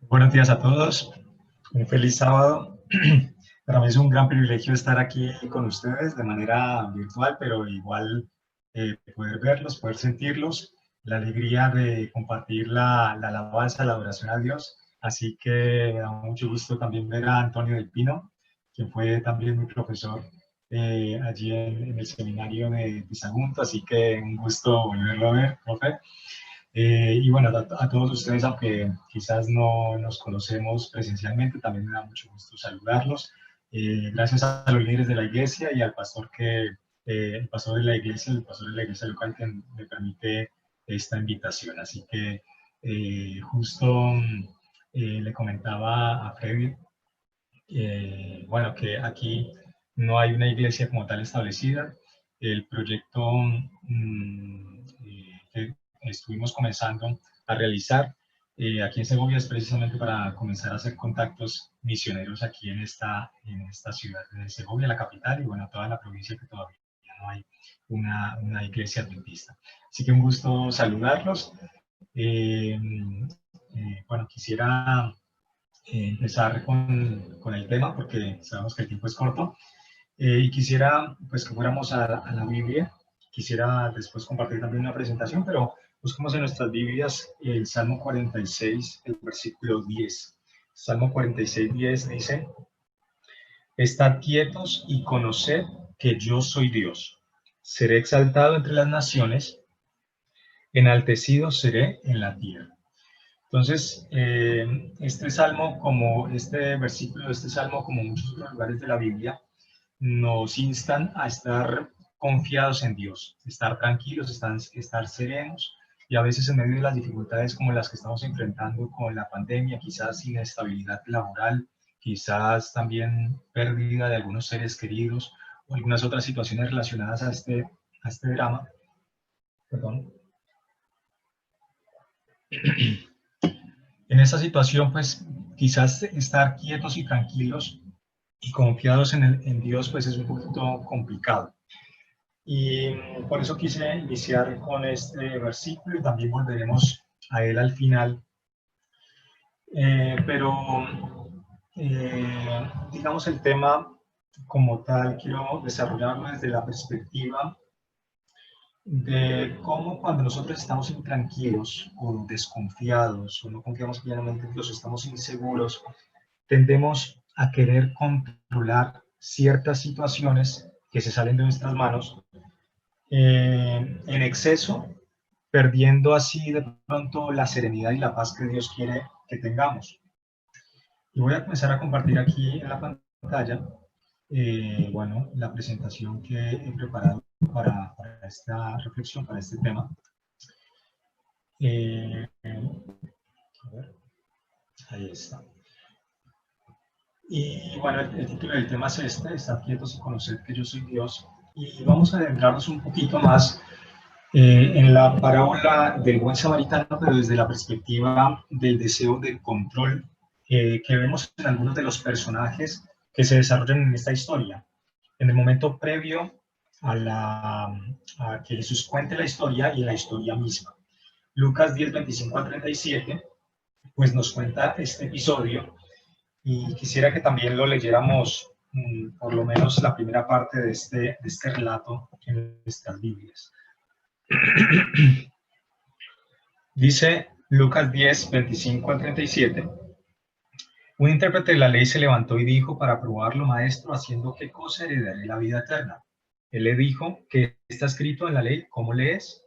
Buenos días a todos, un feliz sábado. Para mí es un gran privilegio estar aquí con ustedes de manera virtual, pero igual poder verlos, poder sentirlos, la alegría de compartir la alabanza, la adoración a Dios. Así que me da mucho gusto también ver a Antonio del Pino, quien fue también mi profesor allí en el seminario de Sagunto, así que un gusto volverlo a ver, profe. Y bueno, a todos ustedes, aunque quizás no nos conocemos presencialmente, también me da mucho gusto saludarlos. Gracias a los líderes de la iglesia y al pastor el pastor de la iglesia, el pastor de la iglesia local que me permite esta invitación. Así que justo le comentaba a Freddy, bueno, que aquí no hay una iglesia como tal establecida. El proyecto que estuvimos comenzando a realizar aquí en Segovia es precisamente para comenzar a hacer contactos misioneros aquí en esta ciudad de Segovia, la capital, y bueno, toda la provincia que todavía no hay una iglesia adventista. Así que un gusto saludarlos. Bueno, quisiera empezar con el tema porque sabemos que el tiempo es corto y quisiera pues que fuéramos a la Biblia. Quisiera después compartir también una presentación, pero busquemos en nuestras Biblias el Salmo 46, el versículo 10. Salmo 46, 10 dice: Estad quietos y conoced que yo soy Dios. Seré exaltado entre las naciones, enaltecido seré en la tierra. Entonces, este salmo, como este versículo, este salmo, como muchos otros lugares de la Biblia, nos instan a estar confiados en Dios, estar tranquilos, estar serenos, y a veces en medio de las dificultades como las que estamos enfrentando con la pandemia, quizás inestabilidad laboral, quizás también pérdida de algunos seres queridos o algunas otras situaciones relacionadas a este drama. Perdón. En esa situación, pues quizás estar quietos y tranquilos y confiados en Dios, pues es un poquito complicado. Y por eso quise iniciar con este versículo y también volveremos a él al final. Digamos, el tema como tal, quiero desarrollarlo desde la perspectiva de cómo cuando nosotros estamos intranquilos o desconfiados o no confiamos plenamente en Dios, estamos inseguros, tendemos a querer controlar ciertas situaciones que se salen de nuestras manos en exceso, perdiendo así de pronto la serenidad y la paz que Dios quiere que tengamos. Y voy a comenzar a compartir aquí en la pantalla, bueno, la presentación que he preparado para esta reflexión, para este tema. A ver, ahí está. Y bueno, el título del tema es este: Estar quietos y conocer que yo soy Dios. Y vamos a adentrarnos un poquito más en la parábola del buen samaritano, pero desde la perspectiva del deseo de control que vemos en algunos de los personajes que se desarrollan en esta historia. En el momento previo a que Jesús cuente la historia y en la historia misma. Lucas 10, 25 al 37, pues nos cuenta este episodio y quisiera que también lo leyéramos por lo menos la primera parte de este relato en nuestras Biblias. Dice Lucas 10, 25 al 37. Un intérprete de la ley se levantó y dijo: para probarlo, maestro, ¿haciendo qué cosa heredaré la vida eterna? Él le dijo: ¿qué está escrito en la ley? ¿Cómo lees?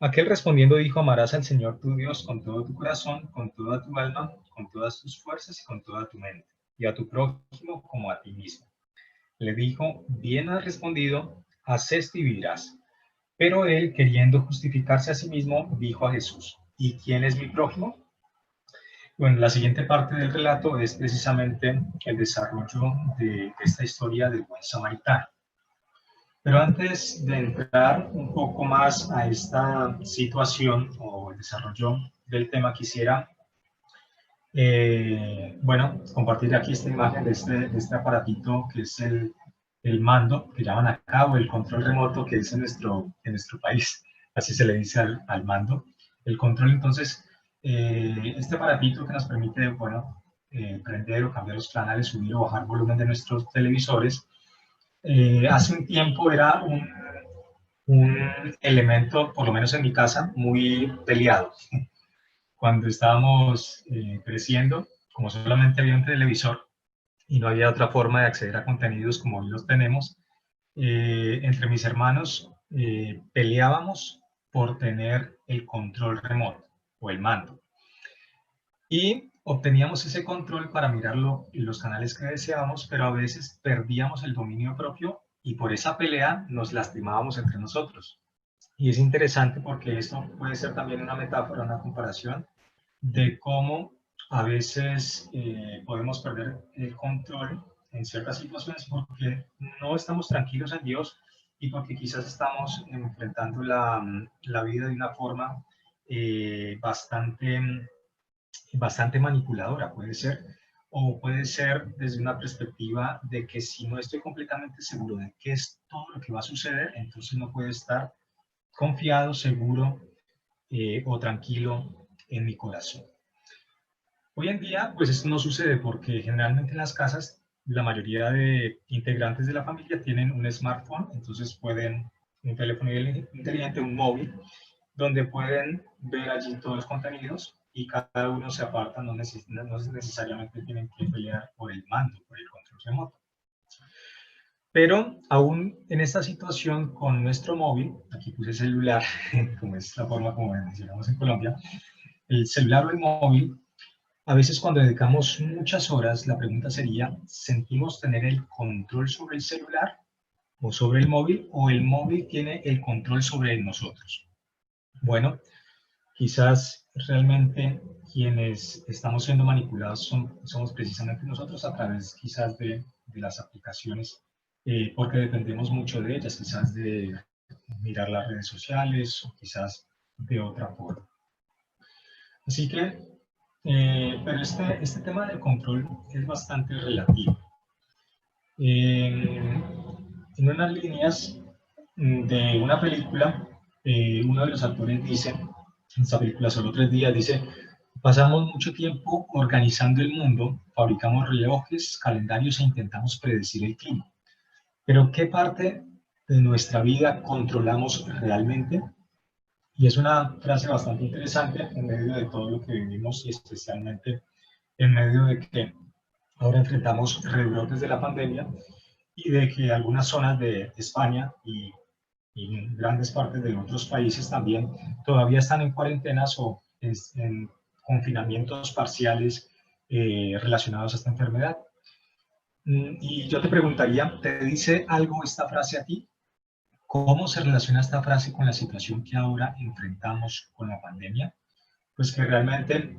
Aquel respondiendo dijo: amarás al Señor tu Dios con todo tu corazón, con toda tu alma, con todas tus fuerzas y con toda tu mente, y a tu prójimo como a ti mismo. Le dijo: bien has respondido, haz esto y vivirás. Pero él, queriendo justificarse a sí mismo, dijo a Jesús: ¿y quién es mi prójimo? Bueno, la siguiente parte del relato es precisamente el desarrollo de esta historia del buen samaritano. Pero antes de entrar un poco más a esta situación o el desarrollo del tema, quisiera, bueno, compartir aquí esta imagen de este aparatito que es el mando, que llaman acá, o el control remoto, que es en nuestro país, así se le dice al mando. El control, entonces, Este aparatito que nos permite, bueno, prender o cambiar los canales, subir o bajar volumen de nuestros televisores, hace un tiempo era un elemento, por lo menos en mi casa, muy peleado. Cuando estábamos creciendo, como solamente había un televisor y no había otra forma de acceder a contenidos como hoy los tenemos, entre mis hermanos peleábamos por tener el control remoto o el mando. Y obteníamos ese control para mirarlo en los canales que deseábamos, pero a veces perdíamos el dominio propio y por esa pelea nos lastimábamos entre nosotros. Y es interesante porque esto puede ser también una metáfora, una comparación de cómo a veces podemos perder el control en ciertas situaciones porque no estamos tranquilos en Dios y porque quizás estamos enfrentando la vida de una forma bastante manipuladora, puede ser, o puede ser desde una perspectiva de que si no estoy completamente seguro de qué es todo lo que va a suceder, entonces no puedo estar confiado, seguro o tranquilo en mi corazón. Hoy en día, pues esto no sucede porque generalmente en las casas la mayoría de integrantes de la familia tienen un smartphone, entonces pueden, un teléfono inteligente, un móvil, donde pueden ver allí todos los contenidos y cada uno se aparta, no necesariamente tienen que pelear por el mando, por el control remoto. Pero aún en esta situación con nuestro móvil, aquí puse celular, como es la forma como mencionamos en Colombia, el celular o el móvil, a veces cuando dedicamos muchas horas, la pregunta sería, ¿sentimos tener el control sobre el celular o sobre el móvil tiene el control sobre nosotros? Bueno, quizás realmente quienes estamos siendo manipulados somos precisamente nosotros a través quizás de las aplicaciones, porque dependemos mucho de ellas, quizás de mirar las redes sociales o quizás de otra forma. Así que, pero este tema del control es bastante relativo. En unas líneas de una película, uno de los actores dice, en esta película Solo 3 días, dice, pasamos mucho tiempo organizando el mundo, fabricamos relojes, calendarios e intentamos predecir el clima. Pero ¿qué parte de nuestra vida controlamos realmente? Y es una frase bastante interesante en medio de todo lo que vivimos y especialmente en medio de que ahora enfrentamos rebrotes de la pandemia y de que algunas zonas de España y grandes partes de otros países también todavía están en cuarentenas o en confinamientos parciales relacionados a esta enfermedad. Y yo te preguntaría, ¿te dice algo esta frase a ti? ¿Cómo se relaciona esta frase con la situación que ahora enfrentamos con la pandemia? Pues que realmente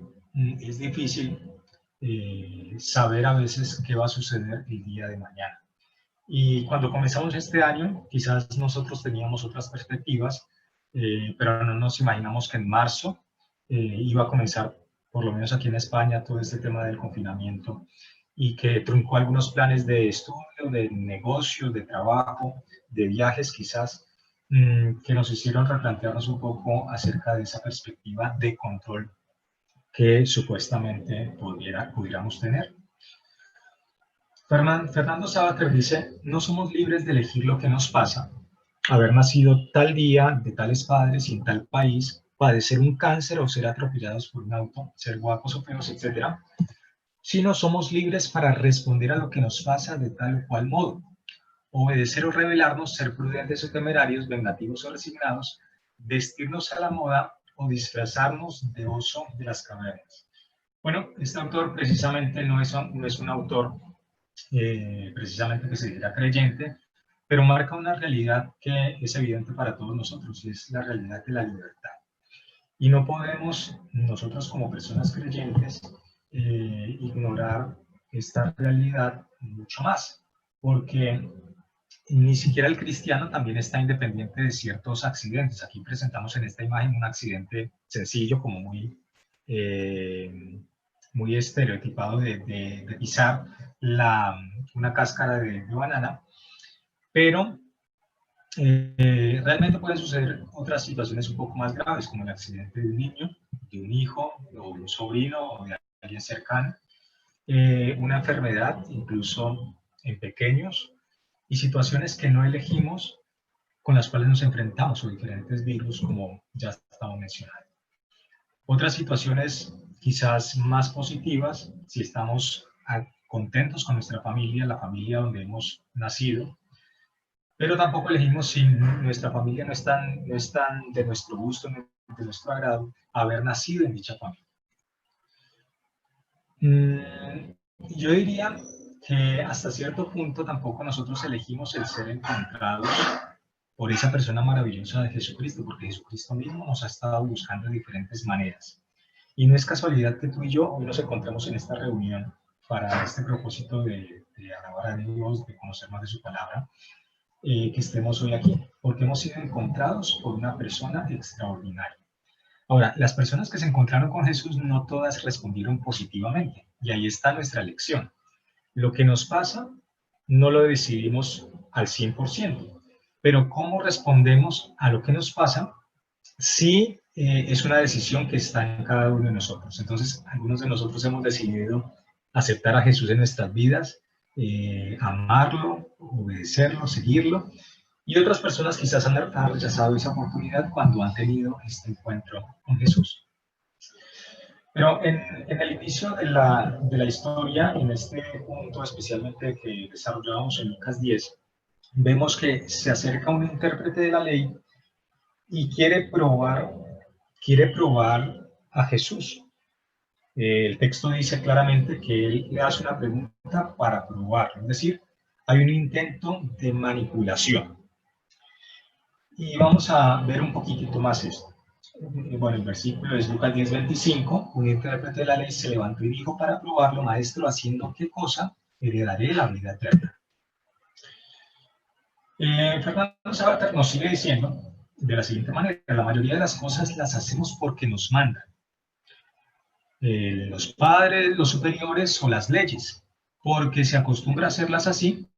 es difícil saber a veces qué va a suceder el día de mañana. Y cuando comenzamos este año, quizás nosotros teníamos otras perspectivas, pero no nos imaginamos que en marzo iba a comenzar, por lo menos aquí en España, todo este tema del confinamiento y que truncó algunos planes de estudio, de negocio, de trabajo, de viajes quizás, que nos hicieron replantearnos un poco acerca de esa perspectiva de control que supuestamente pudiéramos tener. Fernando Savater dice, no somos libres de elegir lo que nos pasa, haber nacido tal día, de tales padres y en tal país, padecer un cáncer o ser atropellados por un auto, ser guapos o feos, etc. Sino somos libres para responder a lo que nos pasa de tal o cual modo, obedecer o rebelarnos, ser prudentes o temerarios, vengativos o resignados, vestirnos a la moda o disfrazarnos de oso de las cavernas. Bueno, este autor precisamente no es un autor precisamente que se diga creyente, pero marca una realidad que es evidente para todos nosotros, y es la realidad de la libertad. Y no podemos nosotros como personas creyentes ignorar esta realidad mucho más, porque ni siquiera el cristiano también está independiente de ciertos accidentes. Aquí presentamos en esta imagen un accidente sencillo, como muy estereotipado de pisar una cáscara de banana, pero Realmente pueden suceder otras situaciones un poco más graves, como el accidente de un niño, de un hijo, o un sobrino, o de alguien cercano, una enfermedad, incluso en pequeños, y situaciones que no elegimos con las cuales nos enfrentamos, o diferentes virus, como ya estamos mencionando. Otras situaciones quizás más positivas, si estamos contentos con nuestra familia, la familia donde hemos nacido, pero tampoco elegimos si nuestra familia no es tan de nuestro gusto, de nuestro agrado, haber nacido en dicha familia. Yo diría que hasta cierto punto tampoco nosotros elegimos el ser encontrados por esa persona maravillosa de Jesucristo, porque Jesucristo mismo nos ha estado buscando de diferentes maneras. Y no es casualidad que tú y yo hoy nos encontremos en esta reunión para este propósito de alabar a Dios, de conocer más de su palabra, que estemos hoy aquí, porque hemos sido encontrados por una persona extraordinaria. Ahora, las personas que se encontraron con Jesús no todas respondieron positivamente, y ahí está nuestra lección. Lo que nos pasa no lo decidimos al 100%, pero cómo respondemos a lo que nos pasa sí es una decisión que está en cada uno de nosotros. Entonces, algunos de nosotros hemos decidido aceptar a Jesús en nuestras vidas, amarlo, obedecerlo, seguirlo, y otras personas quizás han rechazado esa oportunidad cuando han tenido este encuentro con Jesús. Pero en el inicio de la historia, en este punto especialmente que desarrollamos en Lucas 10, vemos que se acerca un intérprete de la ley y quiere probar a Jesús. El texto dice claramente que él le hace una pregunta para probarlo, es decir, hay un intento de manipulación. Y vamos a ver un poquitito más esto. Bueno, el versículo es Lucas 10:25, un intérprete de la ley se levantó y dijo para probarlo, maestro, ¿haciendo qué cosa heredaré la vida eterna? Fernando Sabater nos sigue diciendo de la siguiente manera, la mayoría de las cosas las hacemos porque nos mandan. Los padres, los superiores o las leyes, porque se acostumbra a hacerlas así.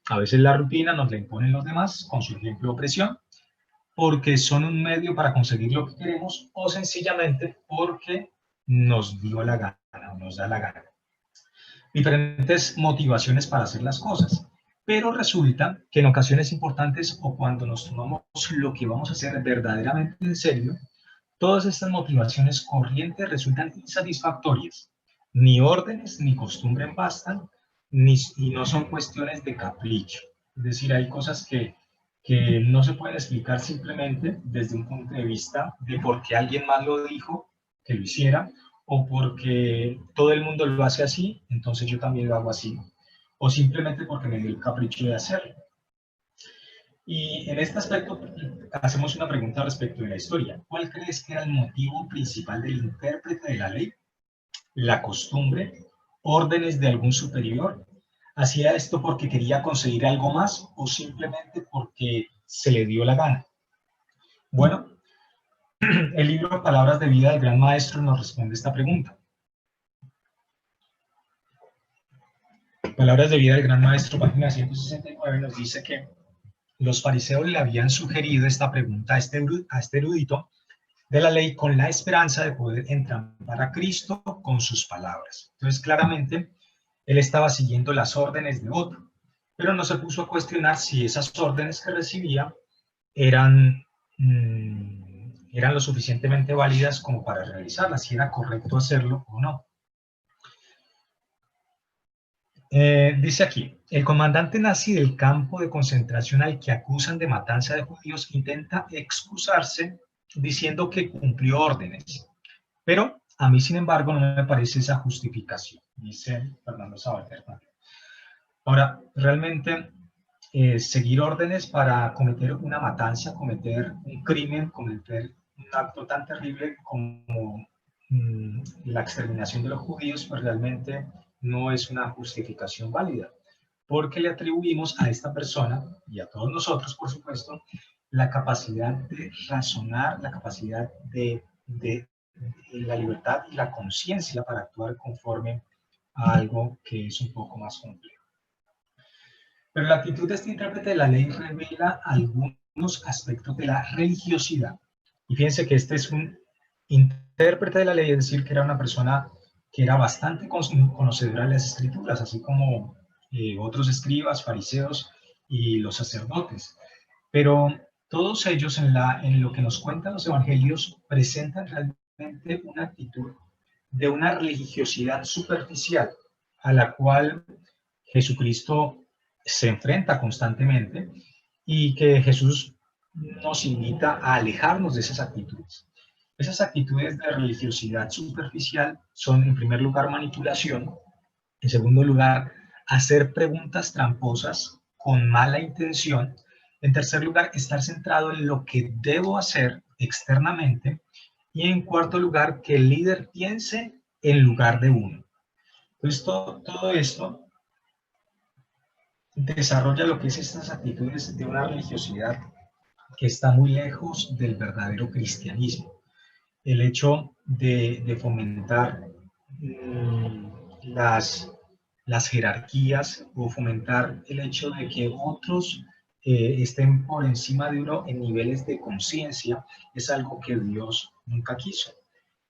A veces la rutina nos la imponen los demás con su ejemplo o presión, porque son un medio para conseguir lo que queremos o sencillamente porque nos dio la gana o nos da la gana. Diferentes motivaciones para hacer las cosas, pero resulta que en ocasiones importantes o cuando nos tomamos lo que vamos a hacer verdaderamente en serio, todas estas motivaciones corrientes resultan insatisfactorias. Ni órdenes ni costumbres bastan, y no son cuestiones de capricho. Es decir, hay cosas que no se pueden explicar simplemente desde un punto de vista de por qué alguien más lo dijo, que lo hiciera, o porque todo el mundo lo hace así, entonces yo también lo hago así, o simplemente porque me dio el capricho de hacerlo. Y en este aspecto hacemos una pregunta respecto de la historia. ¿Cuál crees que era el motivo principal del intérprete de la ley? ¿La costumbre? ¿Órdenes de algún superior? ¿Hacía esto porque quería conseguir algo más o simplemente porque se le dio la gana? Bueno, el libro Palabras de Vida del Gran Maestro nos responde esta pregunta. Palabras de Vida del Gran Maestro, página 169, nos dice que los fariseos le habían sugerido esta pregunta a este erudito de la ley con la esperanza de poder entrampar a Cristo con sus palabras. Entonces, claramente, él estaba siguiendo las órdenes de otro, pero no se puso a cuestionar si esas órdenes que recibía eran, eran lo suficientemente válidas como para realizarlas, si era correcto hacerlo o no. Dice aquí, el comandante nazi del campo de concentración al que acusan de matanza de judíos intenta excusarse diciendo que cumplió órdenes, pero a mí, sin embargo, no me parece esa justificación, dice Fernando Sabater. Ahora, realmente seguir órdenes para cometer una matanza, cometer un crimen, cometer un acto tan terrible como la exterminación de los judíos, pues realmente no es una justificación válida, porque le atribuimos a esta persona y a todos nosotros, por supuesto, la capacidad de razonar, la capacidad de la libertad y la conciencia para actuar conforme a algo que es un poco más complejo. Pero la actitud de este intérprete de la ley revela algunos algunos aspectos de la religiosidad. Y fíjense que este es un intérprete de la ley, es decir, que era una persona que era bastante conocedora de las escrituras, así como otros escribas, fariseos y los sacerdotes. Pero todos ellos en lo que nos cuentan los evangelios presentan realmente una actitud de una religiosidad superficial a la cual Jesucristo se enfrenta constantemente y que Jesús nos invita a alejarnos de esas actitudes. Esas actitudes de religiosidad superficial son, en primer lugar, manipulación, en segundo lugar, hacer preguntas tramposas con mala intención, en tercer lugar, estar centrado en lo que debo hacer externamente, y en cuarto lugar, que el líder piense en lugar de uno. Entonces, todo esto desarrolla lo que es estas actitudes de una religiosidad que está muy lejos del verdadero cristianismo. El hecho de fomentar las, las jerarquías o fomentar el hecho de que otros estén por encima de uno en niveles de conciencia es algo que Dios nunca quiso,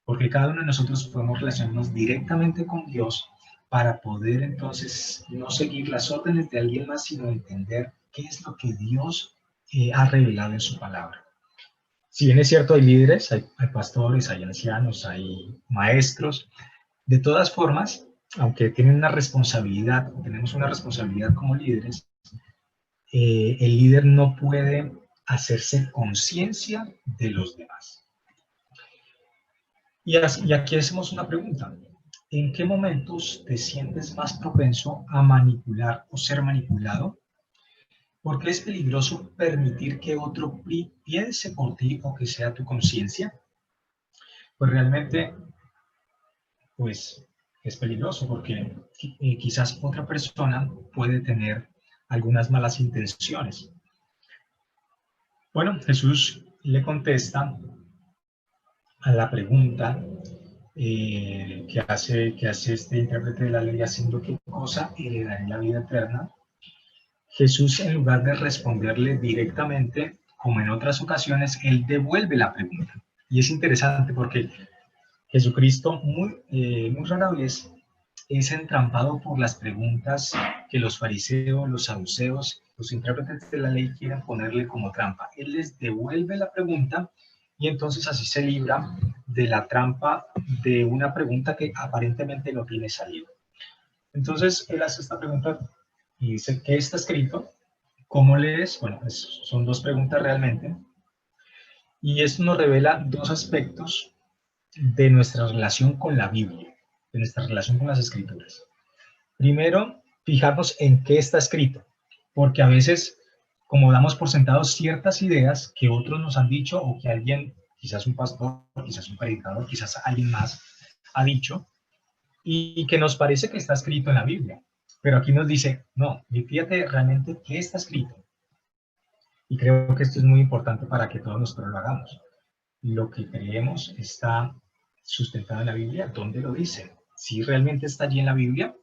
porque cada uno de nosotros podemos relacionarnos directamente con Dios para poder entonces no seguir las órdenes de alguien más, sino entender qué es lo que Dios ha revelado en su palabra. Si bien es cierto, hay líderes, hay pastores, hay ancianos, hay maestros, de todas formas, aunque tienen una responsabilidad, tenemos una responsabilidad como líderes, el líder no puede hacerse conciencia de los demás. Y aquí hacemos una pregunta. ¿En qué momentos te sientes más propenso a manipular o ser manipulado? ¿Por qué es peligroso permitir que otro piense por ti o que sea tu conciencia? Pues realmente, pues es peligroso porque quizás otra persona puede tener algunas malas intenciones. Bueno, Jesús le contesta a la pregunta que hace este intérprete de la ley, haciendo qué cosa heredaré la vida eterna. Jesús, en lugar de responderle directamente, como en otras ocasiones, él devuelve la pregunta. Y es interesante porque Jesucristo muy rara vez es entrampado por las preguntas que los fariseos, los saduceos, los intérpretes de la ley quieren ponerle como trampa. Él les devuelve la pregunta y entonces así se libra de la trampa de una pregunta que aparentemente no tiene salida. Entonces él hace esta pregunta y dice, ¿qué está escrito? ¿Cómo lees? Bueno, pues son dos preguntas realmente. Y esto nos revela dos aspectos de nuestra relación con la Biblia, de nuestra relación con las Escrituras. Primero, fijarnos en qué está escrito, porque a veces, como damos por sentados ciertas ideas que otros nos han dicho o que alguien, quizás un pastor, quizás un predicador, quizás alguien más ha dicho, y que nos parece que está escrito en la Biblia. Pero aquí nos dice, no, fíjate realmente qué está escrito. Y creo que esto es muy importante para que todos nosotros lo hagamos. Lo que creemos está sustentado en la Biblia. ¿Dónde lo dice? ¿Si realmente está allí en la Biblia?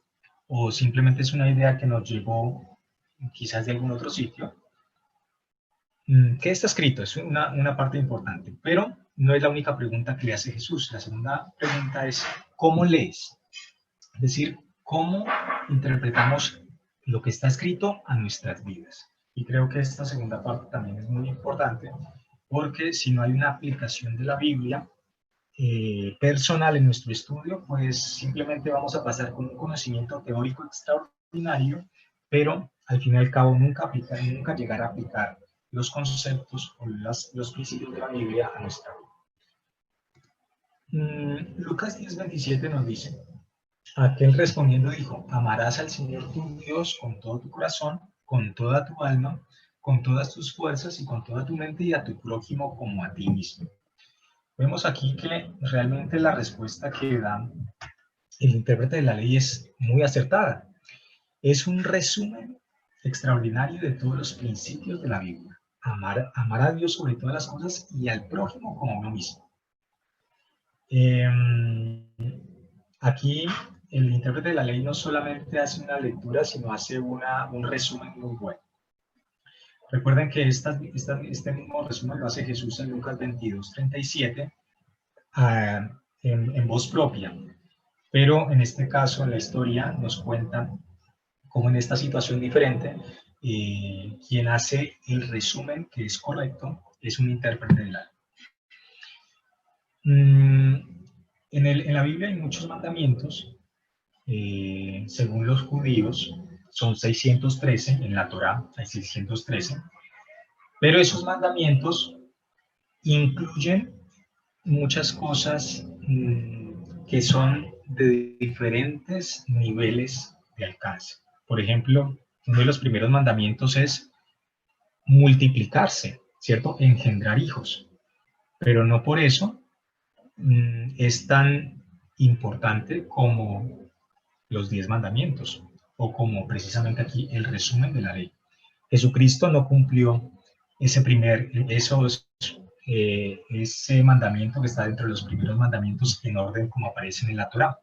¿O simplemente es una idea que nos llegó quizás de algún otro sitio? ¿Qué está escrito? Es una parte importante, pero no es la única pregunta que le hace Jesús. La segunda pregunta es, ¿cómo lees? Es decir, ¿cómo interpretamos lo que está escrito a nuestras vidas? Y creo que esta segunda parte también es muy importante, porque si no hay una aplicación de la Biblia personal en nuestro estudio, pues simplemente vamos a pasar con un conocimiento teórico extraordinario, pero al fin y al cabo nunca llegar a aplicar los conceptos o los principios de la Biblia a nuestra vida. Lucas 10:27 nos dice, aquel respondiendo dijo, amarás al Señor tu Dios con todo tu corazón, con toda tu alma, con todas tus fuerzas y con toda tu mente y a tu prójimo como a ti mismo. Vemos aquí que realmente la respuesta que da el intérprete de la ley es muy acertada. Es un resumen extraordinario de todos los principios de la Biblia. Amar a Dios sobre todas las cosas y al prójimo como uno mismo. Aquí el intérprete de la ley no solamente hace una lectura, sino hace un resumen muy bueno. Recuerden que este mismo resumen lo hace Jesús en Lucas 22:37 en voz propia, pero en este caso en la historia nos cuentan cómo en esta situación diferente, quien hace el resumen que es correcto es un intérprete de la ley. En la Biblia hay muchos mandamientos, según los judíos, son 613, en la Torá hay 613, pero esos mandamientos incluyen muchas cosas que son de diferentes niveles de alcance. Por ejemplo, uno de los primeros mandamientos es multiplicarse, ¿cierto? Engendrar hijos, pero no por eso es tan importante como los 10 mandamientos o como precisamente aquí el resumen de la ley. Jesucristo no cumplió ese mandamiento que está dentro de los primeros mandamientos en orden como aparecen en la Torá.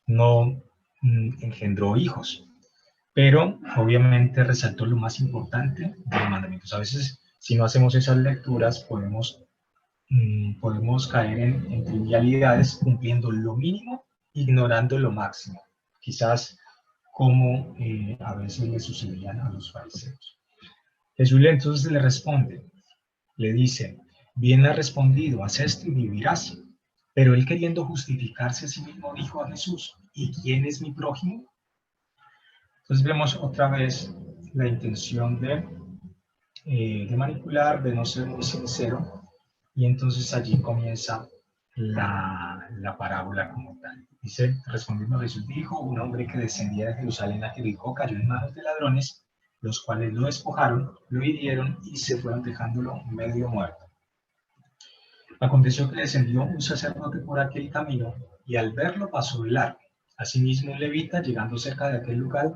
No engendró hijos, pero obviamente resaltó lo más importante de los mandamientos. A veces, si no hacemos esas lecturas, podemos caer en trivialidades cumpliendo lo mínimo, ignorando lo máximo. Quizás como a veces le sucedían a los fariseos. Jesús entonces le responde, le dice, bien has respondido, haz esto y vivirás. Pero él, queriendo justificarse a sí mismo, dijo a Jesús, ¿y quién es mi prójimo? Entonces vemos otra vez la intención de manipular, de no ser muy sincero, y entonces allí comienza la parábola como tal. Dice, respondiendo Jesús dijo, un hombre que descendía de Jerusalén a Jericó cayó en manos de ladrones, los cuales lo despojaron, lo hirieron y se fueron dejándolo medio muerto. Aconteció que descendió un sacerdote por aquel camino y al verlo pasó de largo. Asimismo un levita, llegando cerca de aquel lugar,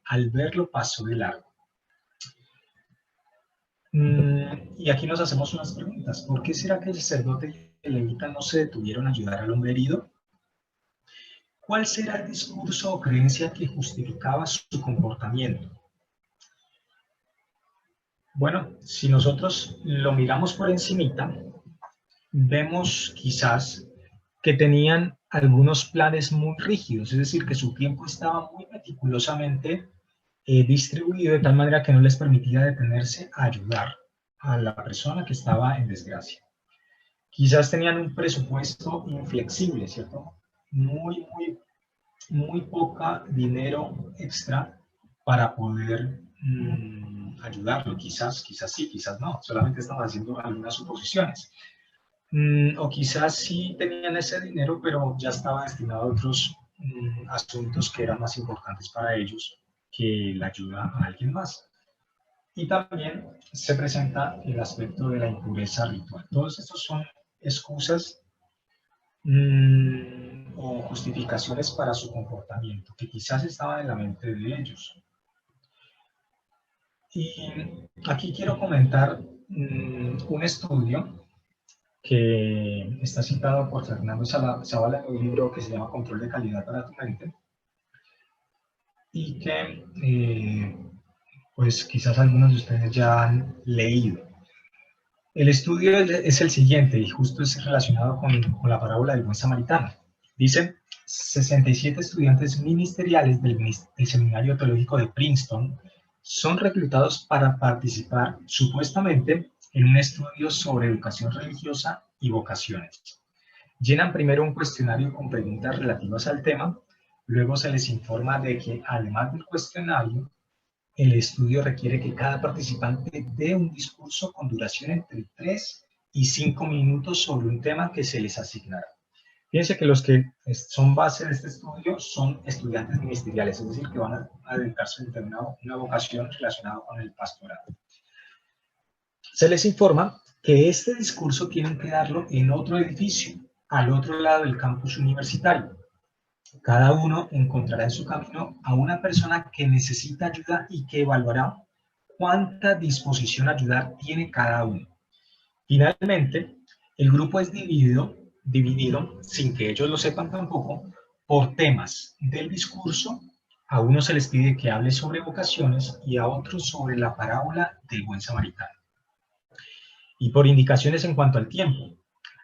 al verlo pasó de largo. Y aquí nos hacemos unas preguntas. ¿Por qué será que el sacerdote y el levita no se detuvieron a ayudar al hombre herido? ¿Cuál será el discurso o creencia que justificaba su comportamiento? Bueno, si nosotros lo miramos por encimita, vemos quizás que tenían algunos planes muy rígidos, es decir, que su tiempo estaba muy meticulosamente distribuido de tal manera que no les permitía detenerse a ayudar a la persona que estaba en desgracia. Quizás tenían un presupuesto inflexible, ¿cierto? Muy poca dinero extra para poder ayudarlo. Quizás sí, quizás no. Solamente estamos haciendo algunas suposiciones. O quizás sí tenían ese dinero, pero ya estaba destinado a otros asuntos que eran más importantes para ellos que la ayuda a alguien más. Y también se presenta el aspecto de la impureza ritual. Todos estos son excusas o justificaciones para su comportamiento, que quizás estaban en la mente de ellos. Y aquí quiero comentar un estudio que está citado por Fernando Zavala en un libro que se llama Control de calidad para tu mente, y que pues quizás algunos de ustedes ya han leído. El estudio es el siguiente, y justo es relacionado con la parábola del buen samaritano. Dicen, 67 estudiantes ministeriales del Seminario Teológico de Princeton son reclutados para participar supuestamente en un estudio sobre educación religiosa y vocaciones. Llenan primero un cuestionario con preguntas relativas al tema, luego se les informa de que además del cuestionario, el estudio requiere que cada participante dé un discurso con duración entre 3 y 5 minutos sobre un tema que se les asignará. Fíjense que los que son base de este estudio son estudiantes ministeriales, es decir, que van a dedicarse a una vocación relacionada con el pastorado. Se les informa que este discurso tienen que darlo en otro edificio, al otro lado del campus universitario. Cada uno encontrará en su camino a una persona que necesita ayuda y que evaluará cuánta disposición a ayudar tiene cada uno. Finalmente, el grupo es dividido, sin que ellos lo sepan tampoco, por temas del discurso A unos se les pide que hable sobre vocaciones y a otros sobre la parábola del buen samaritano. Y por indicaciones en cuanto al tiempo,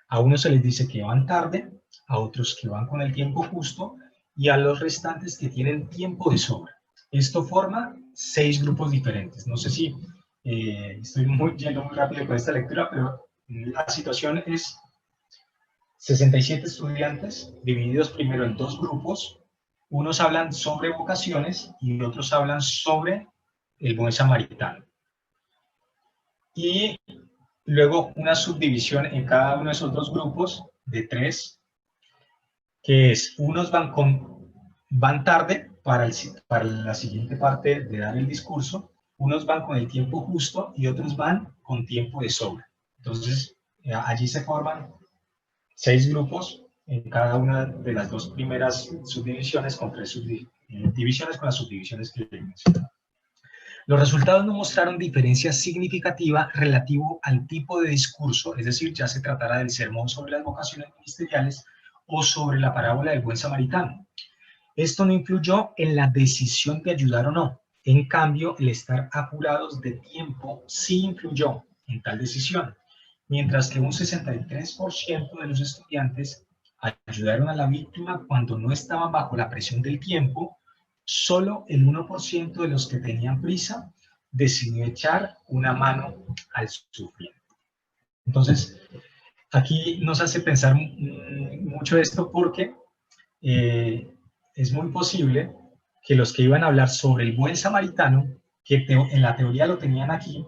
a unos se les dice que van tarde, a otros que van con el tiempo justo y a los restantes que tienen tiempo de sobra. Esto forma 6 grupos diferentes. No sé si estoy yendo muy rápido con esta lectura, pero la situación es 67 estudiantes divididos primero en 2 grupos. Unos hablan sobre vocaciones y otros hablan sobre el buen samaritano. Y luego una subdivisión en cada uno de esos 2 grupos de 3, que es, unos van tarde para la siguiente parte de dar el discurso, unos van con el tiempo justo y otros van con tiempo de sobra. Entonces, allí se forman 6 grupos en cada una de las 2 primeras subdivisiones con 3 subdivisiones con las subdivisiones que he mencionado. Los resultados no mostraron diferencia significativa relativo al tipo de discurso, es decir, ya se tratará del sermón sobre las vocaciones ministeriales o sobre la parábola del buen samaritano. Esto no influyó en la decisión de ayudar o no. En cambio, el estar apurados de tiempo sí influyó en tal decisión, mientras que un 63% de los estudiantes ayudaron a la víctima cuando no estaban bajo la presión del tiempo. Solo el 1% de los que tenían prisa decidió echar una mano al sufriente. Entonces, aquí nos hace pensar mucho esto porque es muy posible que los que iban a hablar sobre el buen samaritano, que en la teoría lo tenían aquí,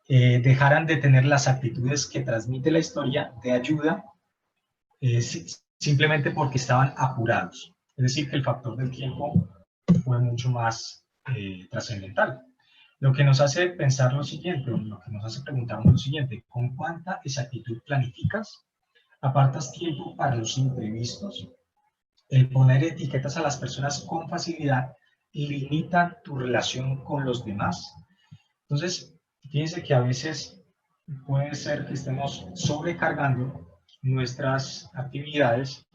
dejaran de tener las actitudes que transmite la historia de ayuda simplemente porque estaban apurados. Es decir, que el factor del tiempo fue mucho más trascendental. Lo que nos hace pensar lo siguiente, lo que nos hace preguntarnos lo siguiente: ¿con cuánta exactitud planificas? ¿Apartas tiempo para los imprevistos? El poner etiquetas a las personas con facilidad limita tu relación con los demás. Entonces, fíjense que a veces puede ser que estemos sobrecargando nuestras actividades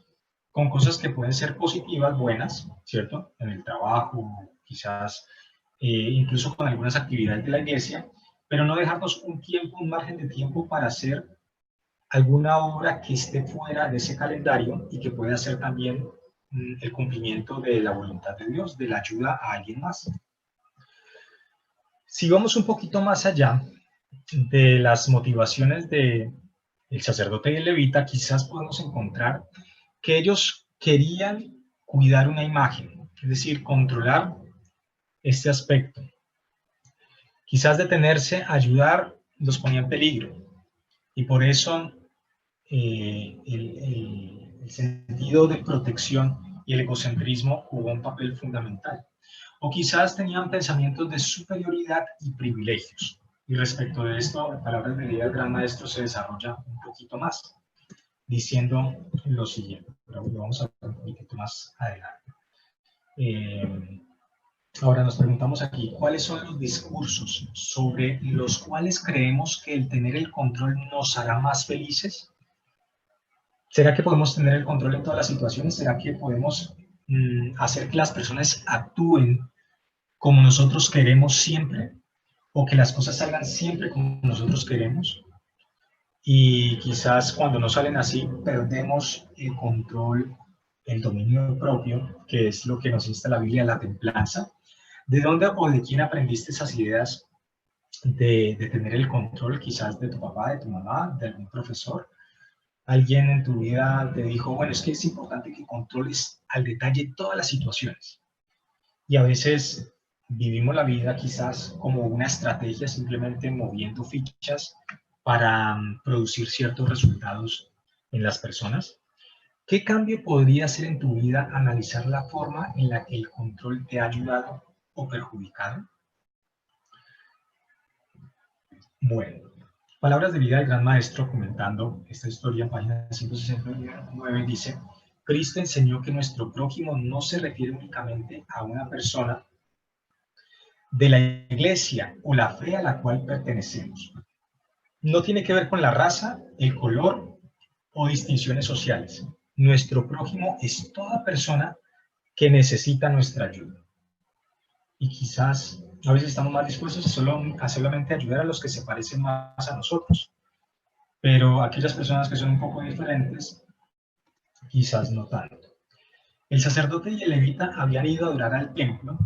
con cosas que pueden ser positivas, buenas, ¿cierto? En el trabajo, quizás incluso con algunas actividades de la iglesia, pero no dejarnos un tiempo, un margen de tiempo para hacer alguna obra que esté fuera de ese calendario y que pueda ser también el cumplimiento de la voluntad de Dios, de la ayuda a alguien más. Si vamos un poquito más allá de las motivaciones del sacerdote y el levita, quizás podemos encontrar que ellos querían cuidar una imagen, es decir, controlar este aspecto. Quizás detenerse a ayudar los ponía en peligro y por eso el sentido de protección y el egocentrismo jugó un papel fundamental. O quizás tenían pensamientos de superioridad y privilegios. Y respecto de esto, en palabras de vida del gran maestro se desarrolla un poquito más, diciendo lo siguiente, pero lo vamos a ver un poquito más adelante. Ahora nos preguntamos aquí, ¿cuáles son los discursos sobre los cuales creemos que el tener el control nos hará más felices? ¿Será que podemos tener el control en todas las situaciones? ¿Será que podemos hacer que las personas actúen como nosotros queremos siempre? ¿O que las cosas salgan siempre como nosotros queremos? Y quizás cuando no salen así, perdemos el control, el dominio propio, que es lo que nos insta la Biblia, la templanza. ¿De dónde o de quién aprendiste esas ideas de tener el control? Quizás de tu papá, de tu mamá, de algún profesor. Alguien en tu vida te dijo, bueno, es que es importante que controles al detalle todas las situaciones. Y a veces vivimos la vida quizás como una estrategia, simplemente moviendo fichas para producir ciertos resultados en las personas. ¿Qué cambio podría hacer en tu vida analizar la forma en la que el control te ha ayudado o perjudicado? Bueno, palabras de vida del gran maestro comentando esta historia en página 169 dice: Cristo enseñó que nuestro prójimo no se refiere únicamente a una persona de la iglesia o la fe a la cual pertenecemos. No tiene que ver con la raza, el color o distinciones sociales. Nuestro prójimo es toda persona que necesita nuestra ayuda. Y quizás a veces estamos más dispuestos a solamente ayudar a los que se parecen más a nosotros. Pero aquellas personas que son un poco diferentes, quizás no tanto. El sacerdote y el levita habían ido a adorar al templo,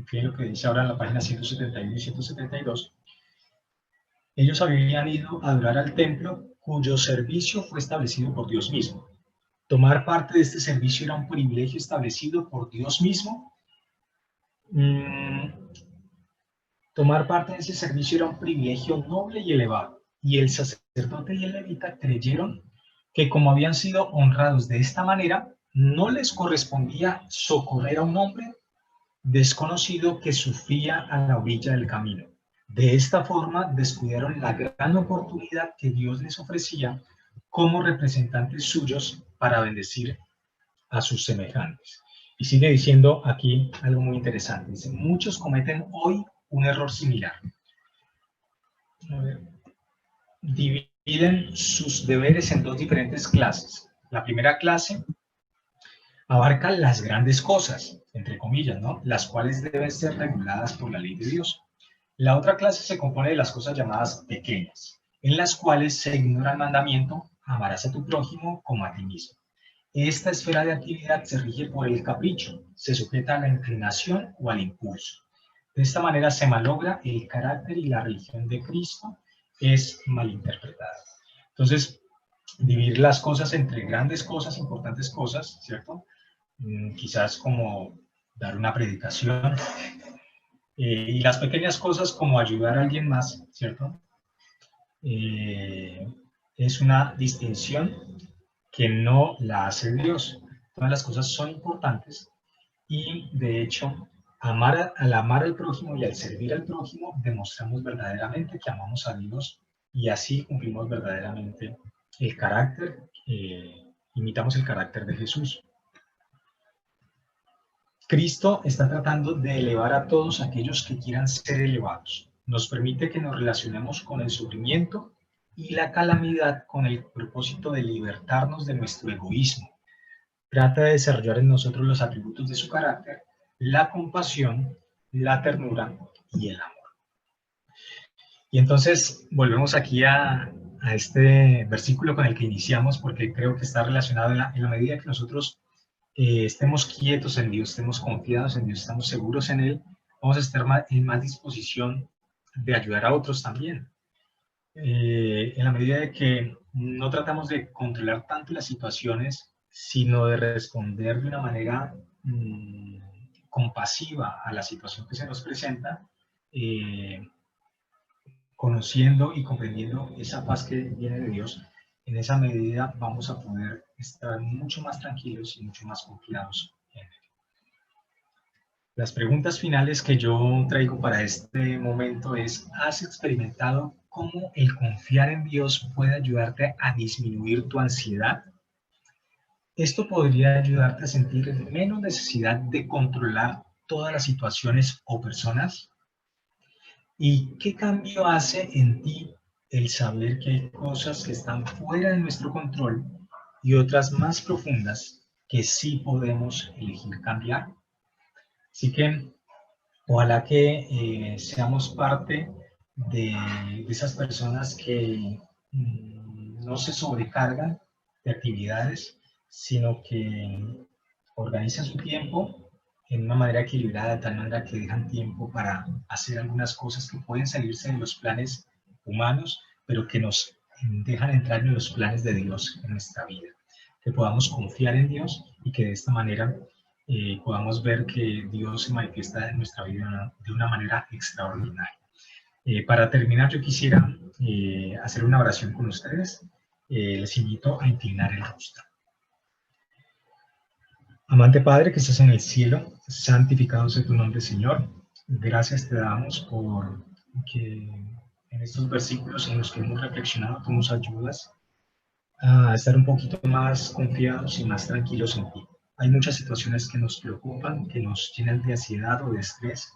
fíjense lo que dice ahora en la página 171 y 172. Ellos habían ido a adorar al templo cuyo servicio fue establecido por Dios mismo. Tomar parte de este servicio era un privilegio establecido por Dios mismo. Tomar parte de ese servicio era un privilegio noble y elevado. Y el sacerdote y el levita creyeron que como habían sido honrados de esta manera, no les correspondía socorrer a un hombre desconocido que sufría a la orilla del camino. De esta forma descuidaron la gran oportunidad que Dios les ofrecía como representantes suyos para bendecir a sus semejantes. Y sigue diciendo aquí algo muy interesante. Dice, muchos cometen hoy un error similar. Dividen sus deberes en dos diferentes clases. La primera clase abarca las grandes cosas, entre comillas, ¿no? Las cuales deben ser reguladas por la ley de Dios. La otra clase se compone de las cosas llamadas pequeñas, en las cuales se ignora el mandamiento, amarás a tu prójimo como a ti mismo. Esta esfera de actividad se rige por el capricho, se sujeta a la inclinación o al impulso. De esta manera se malogra el carácter y la religión de Cristo es malinterpretada. Entonces, dividir las cosas entre grandes cosas, importantes cosas, ¿cierto? Quizás como dar una predicación, y las pequeñas cosas como ayudar a alguien más, ¿cierto? Es una distinción que no la hace Dios. Todas las cosas son importantes y, de hecho, al amar al prójimo y al servir al prójimo, demostramos verdaderamente que amamos a Dios y así cumplimos verdaderamente el carácter, imitamos el carácter de Jesús. Cristo está tratando de elevar a todos aquellos que quieran ser elevados. Nos permite que nos relacionemos con el sufrimiento y la calamidad con el propósito de libertarnos de nuestro egoísmo. Trata de desarrollar en nosotros los atributos de su carácter, la compasión, la ternura y el amor. Y entonces volvemos aquí a este versículo con el que iniciamos, porque creo que está relacionado en la medida que nosotros estemos quietos en Dios, estemos confiados en Dios, estamos seguros en Él, vamos a estar en más disposición de ayudar a otros también. En la medida de que no tratamos de controlar tanto las situaciones, sino de responder de una manera compasiva a la situación que se nos presenta, conociendo y comprendiendo esa paz que viene de Dios, en esa medida vamos a poder estar mucho más tranquilos y mucho más confiados en Él. Las preguntas finales que yo traigo para este momento es, ¿has experimentado cómo el confiar en Dios puede ayudarte a disminuir tu ansiedad? Esto podría ayudarte a sentir menos necesidad de controlar todas las situaciones o personas. ¿Y qué cambio hace en ti el saber que hay cosas que están fuera de nuestro control y otras más profundas que sí podemos elegir cambiar? Así que ojalá que seamos parte de esas personas que no se sobrecargan de actividades, sino que organizan su tiempo en una manera equilibrada, de tal manera que dejan tiempo para hacer algunas cosas que pueden salirse de los planes humanos, pero que nos dejan entrar en los planes de Dios en nuestra vida. Que podamos confiar en Dios y que de esta manera podamos ver que Dios se manifiesta en nuestra vida de una manera extraordinaria. Para terminar, yo quisiera hacer una oración con ustedes. Les invito a inclinar el rostro. Amante Padre que estás en el cielo, santificado sea tu nombre, Señor. Gracias te damos por que en estos versículos en los que hemos reflexionado tú nos ayudas a estar un poquito más confiados y más tranquilos en ti. Hay muchas situaciones que nos preocupan, que nos llenan de ansiedad o de estrés,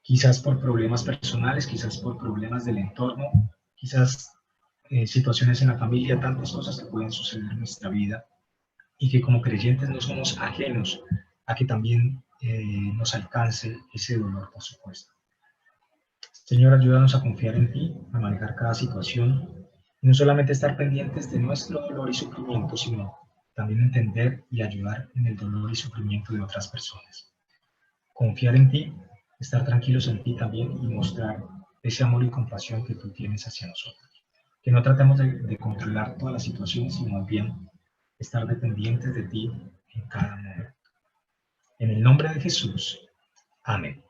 quizás por problemas personales, quizás por problemas del entorno, quizás situaciones en la familia, tantas cosas que pueden suceder en nuestra vida y que como creyentes no somos ajenos a que también nos alcance ese dolor, por supuesto. Señor, ayúdanos a confiar en ti, a manejar cada situación, y no solamente estar pendientes de nuestro dolor y sufrimiento, sino también entender y ayudar en el dolor y sufrimiento de otras personas. Confiar en ti, estar tranquilos en ti también y mostrar ese amor y compasión que tú tienes hacia nosotros. Que no tratemos de controlar todas las situaciones, sino más bien estar dependientes de ti en cada momento. En el nombre de Jesús. Amén.